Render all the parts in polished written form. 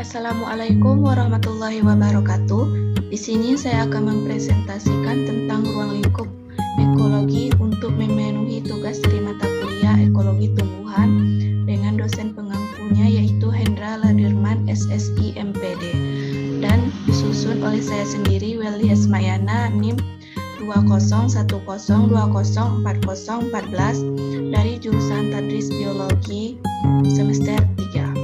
Assalamualaikum warahmatullahi wabarakatuh. Di sini saya akan mempresentasikan tentang ruang lingkup ekologi untuk memenuhi tugas dari mata kuliah ekologi tumbuhan dengan dosen pengampunya yaitu Hendra Ladirman SSI MPD dan disusun oleh saya sendiri Welly Esmayana NIM 2010204014 dari jurusan Tadris Biologi semester 3.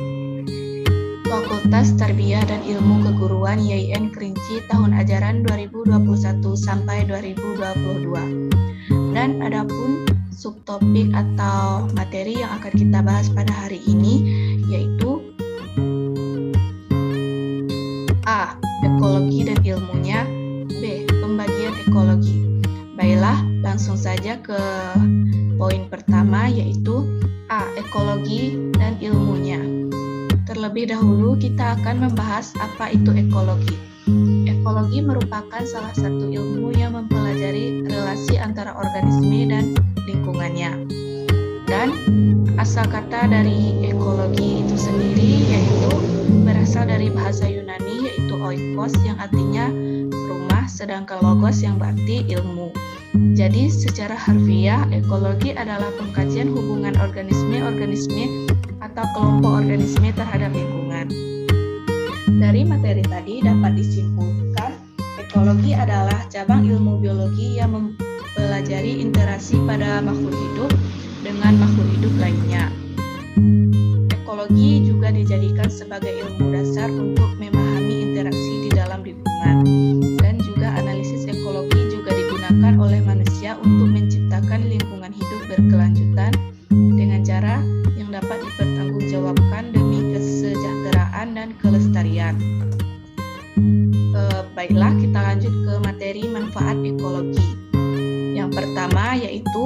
Fakultas Tarbiyah dan Ilmu Keguruan YIN Kerinci tahun ajaran 2021 sampai 2022. Dan adapun subtopik atau materi yang akan kita bahas pada hari ini yaitu A. Ekologi dan ilmunya. B. Pembagian ekologi. Baiklah, langsung saja ke poin pertama yaitu A. Ekologi dan ilmunya. Terlebih dahulu kita akan membahas apa itu ekologi. Ekologi merupakan salah satu ilmu yang mempelajari relasi antara organisme dan lingkungannya. Dan asal kata dari ekologi itu sendiri yaitu berasal dari bahasa Yunani yaitu oikos yang artinya rumah, sedangkan logos yang berarti ilmu. Jadi secara harfiah ekologi adalah pengkajian hubungan organisme atau kelompok organisme terhadap lingkungan. Dari materi tadi dapat disimpulkan, ekologi adalah cabang ilmu biologi yang mempelajari interaksi pada makhluk hidup dengan makhluk hidup lainnya. Ekologi juga dijadikan sebagai ilmu dasar untuk memahami interaksi di dalam lingkungan. Dan juga analisis ekologi juga digunakan oleh manusia untuk menciptakan lingkungan hidup berkelanjutan dengan cara yang dapat dipertanggungjawabkan demi kesejahteraan dan kelestarian. Baiklah, kita lanjut ke materi manfaat ekologi. Yang pertama yaitu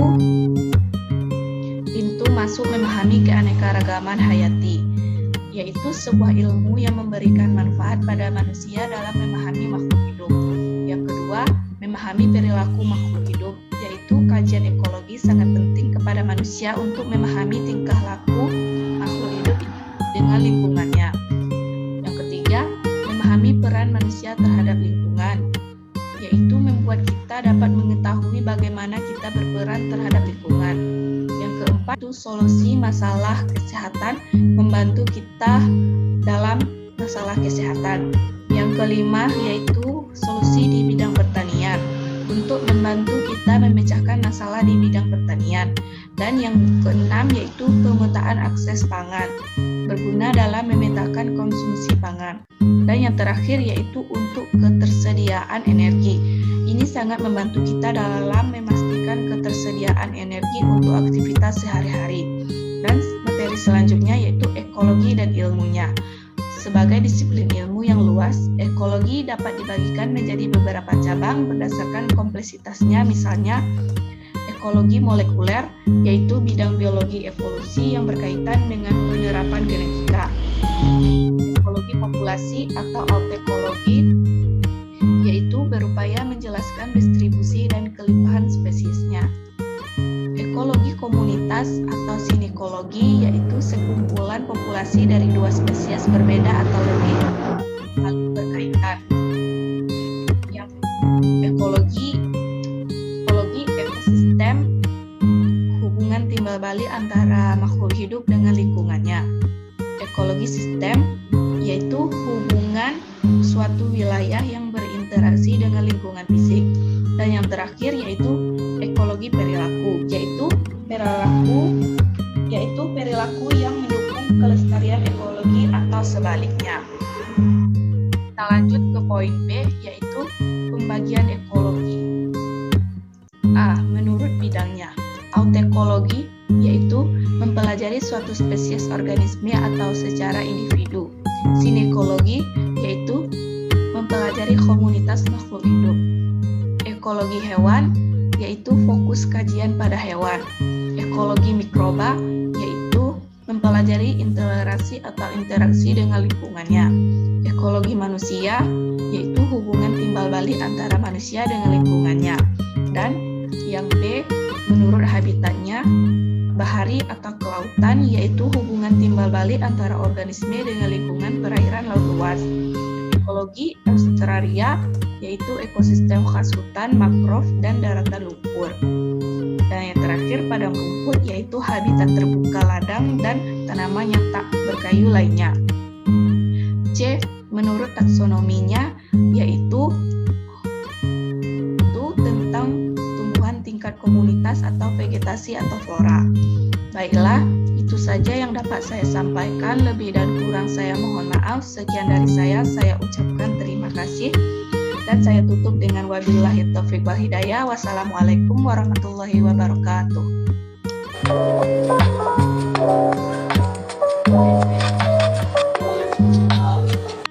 pintu masuk memahami keanekaragaman hayati, yaitu sebuah ilmu yang memberikan manfaat pada manusia dalam memahami makhluk hidup. Yang kedua, memahami perilaku makhluk hidup, yaitu kajian ekologi sangat penting kepada manusia untuk memahami tingkah laku makhluk hidup dengan lingkungannya. Yang ketiga, memahami peran manusia terhadap lingkungan, yaitu membuat kita dapat mengetahui bagaimana kita berperan terhadap lingkungan. Yang keempat, itu solusi masalah kesehatan, membantu kita dalam masalah kesehatan. Yang kelima, yaitu solusi di bidang pertanian, untuk membantu kita memecahkan masalah di bidang pertanian. Dan yang keenam yaitu pemetaan akses pangan, berguna dalam memetakan konsumsi pangan. Dan yang terakhir yaitu untuk ketersediaan energi. Ini sangat membantu kita dalam memastikan ketersediaan energi untuk aktivitas sehari-hari. Dan materi selanjutnya yaitu ekologi dan ilmunya. Sebagai disiplin ilmu yang luas, ekologi dapat dibagikan menjadi beberapa cabang berdasarkan kompleksitasnya, misalnya ekologi molekuler, yaitu bidang biologi evolusi yang berkaitan dengan penerapan genetika. Ekologi populasi atau autekologi, yaitu berupaya menjelaskan distribusi dan kelimpahan spesiesnya. Ekologi komunitas atau sinekologi, yaitu sekumpulan populasi dari dua spesies berbeda atau lebih saling berkaitan. Yang ekologi ekosistem, hubungan timbal balik antara makhluk hidup dengan lingkungannya. Ekologi sistem, yaitu hubungan suatu wilayah yang berinteraksi dengan lingkungan fisik. Dan yang terakhir yaitu ekologi perilaku, yaitu perilaku yang mendukung kelestarian ekologi atau sebaliknya. Kita lanjut ke poin B, yaitu pembagian ekologi. A. Menurut bidangnya. Autekologi, yaitu mempelajari suatu spesies organisme atau secara individu. Sinekologi, yaitu mempelajari komunitas makhluk hidup. Ekologi hewan, yaitu fokus kajian pada hewan. Ekologi mikroba, yaitu mempelajari interaksi dengan lingkungannya. Ekologi manusia, yaitu hubungan timbal balik antara manusia dengan lingkungannya. Dan yang B, menurut habitatnya, bahari atau kelautan, yaitu hubungan timbal balik antara organisme dengan lingkungan perairan laut luas. Ekologi Australia, yaitu ekosistem khas hutan, mangrove, dan daratan lumpur. Dan yang terakhir, padang rumput, yaitu habitat terbuka ladang dan tanaman yang tak berkayu lainnya. C. Menurut taksonominya, yaitu tentang tumbuhan tingkat komunitas atau vegetasi atau flora. Baiklah, itu saja yang dapat saya sampaikan. Lebih dan kurang saya mohon maaf. Sekian dari saya ucapkan terima kasih. Dan saya tutup dengan wabillahi taufiq wal hidayah. Wassalamualaikum warahmatullahi wabarakatuh.